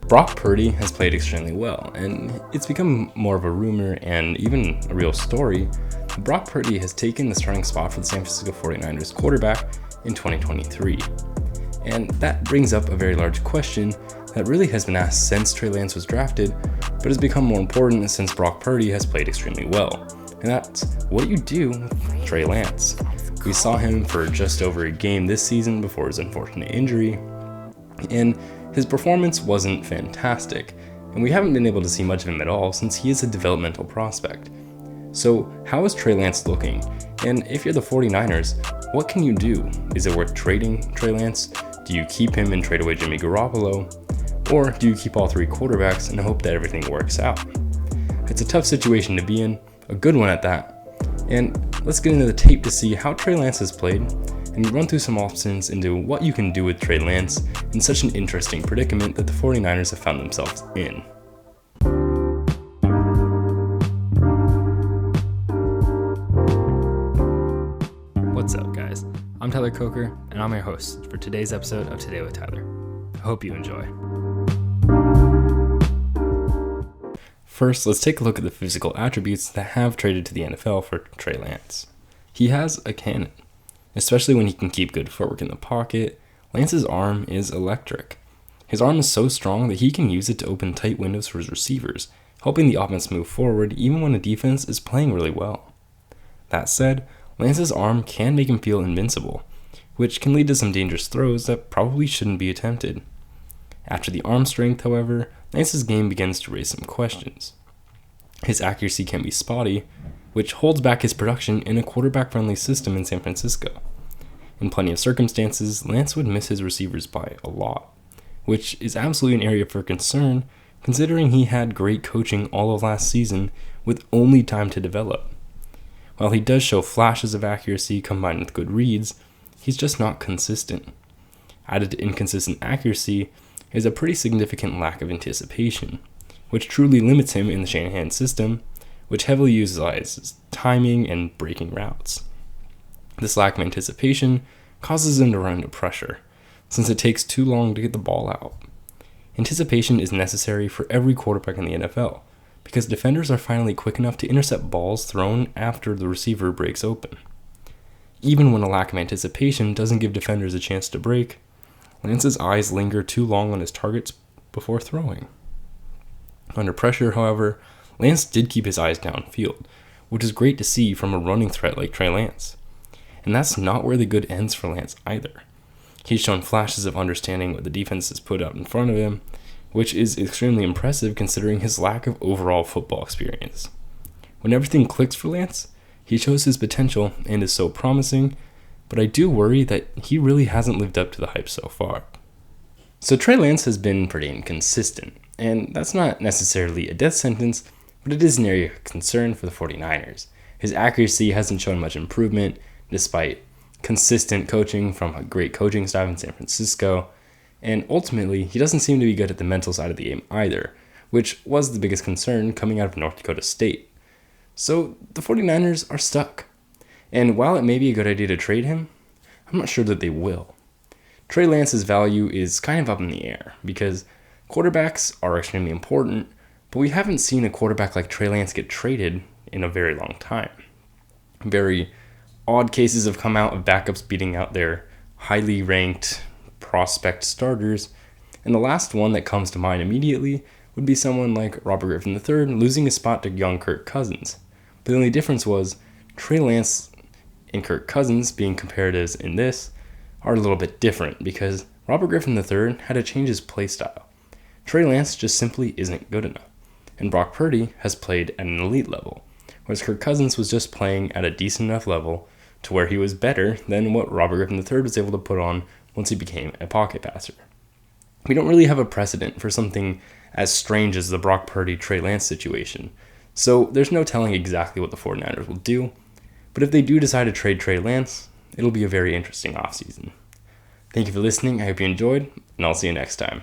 Brock Purdy has played extremely well, and it's become more of a rumor and even a real story. Brock Purdy has taken the starting spot for the San Francisco 49ers quarterback in 2023. And that brings up a very large question that really has been asked since Trey Lance was drafted, but has become more important since Brock Purdy has played extremely well. And that's, what do you do with Trey Lance? We saw him for just over a game this season before his unfortunate injury, and his performance wasn't fantastic, and we haven't been able to see much of him at all since he is a developmental prospect. So how is Trey Lance looking? And if you're the 49ers, what can you do? Is it worth trading Trey Lance? Do you keep him and trade away Jimmy Garoppolo? Or do you keep all three quarterbacks and hope that everything works out? It's a tough situation to be in, a good one at that. And let's get into the tape to see how Trey Lance has played and run through some options into what you can do with Trey Lance in such an interesting predicament that the 49ers have found themselves in. What's up, guys? I'm Tyler Coker, and I'm your host for today's episode of Today with Tyler. I hope you enjoy. First, let's take a look at the physical attributes that have traded to the NFL for Trey Lance. He has a cannon, especially when he can keep good footwork in the pocket. Lance's arm is electric. His arm is so strong that he can use it to open tight windows for his receivers, helping the offense move forward even when a defense is playing really well. That said, Lance's arm can make him feel invincible, which can lead to some dangerous throws that probably shouldn't be attempted. After the arm strength, however, Lance's game begins to raise some questions. His accuracy can be spotty, which holds back his production in a quarterback-friendly system in San Francisco. In plenty of circumstances, Lance would miss his receivers by a lot, which is absolutely an area for concern considering he had great coaching all of last season with only time to develop. While he does show flashes of accuracy combined with good reads, he's just not consistent. Added to inconsistent accuracy is a pretty significant lack of anticipation, which truly limits him in the Shanahan system, which heavily utilizes timing and breaking routes. This lack of anticipation causes him to run into pressure, since it takes too long to get the ball out. Anticipation is necessary for every quarterback in the NFL, because defenders are finally quick enough to intercept balls thrown after the receiver breaks open. Even when a lack of anticipation doesn't give defenders a chance to break, Lance's eyes linger too long on his targets before throwing. Under pressure, however, Lance did keep his eyes downfield, which is great to see from a running threat like Trey Lance. And that's not where the good ends for Lance either. He's shown flashes of understanding what the defense has put out in front of him, which is extremely impressive considering his lack of overall football experience. When everything clicks for Lance, he shows his potential and is so promising, but I do worry that he really hasn't lived up to the hype so far. So Trey Lance has been pretty inconsistent, and that's not necessarily a death sentence, but it is an area of concern for the 49ers. His accuracy hasn't shown much improvement, despite consistent coaching from a great coaching staff in San Francisco, and ultimately, he doesn't seem to be good at the mental side of the game either, which was the biggest concern coming out of North Dakota State. So the 49ers are stuck. And while it may be a good idea to trade him, I'm not sure that they will. Trey Lance's value is kind of up in the air because quarterbacks are extremely important, but we haven't seen a quarterback like Trey Lance get traded in a very long time. Very odd cases have come out of backups beating out their highly ranked prospect starters, and the last one that comes to mind immediately would be someone like Robert Griffin III losing his spot to young Kirk Cousins. But the only difference was Trey Lance and Kirk Cousins, being compared as in this, are a little bit different because Robert Griffin III had to change his play style. Trey Lance just simply isn't good enough, and Brock Purdy has played at an elite level, whereas Kirk Cousins was just playing at a decent enough level to where he was better than what Robert Griffin III was able to put on once he became a pocket passer. We don't really have a precedent for something as strange as the Brock Purdy-Trey Lance situation, so there's no telling exactly what the 49ers will do, but if they do decide to trade Trey Lance, it'll be a very interesting offseason. Thank you for listening, I hope you enjoyed, and I'll see you next time.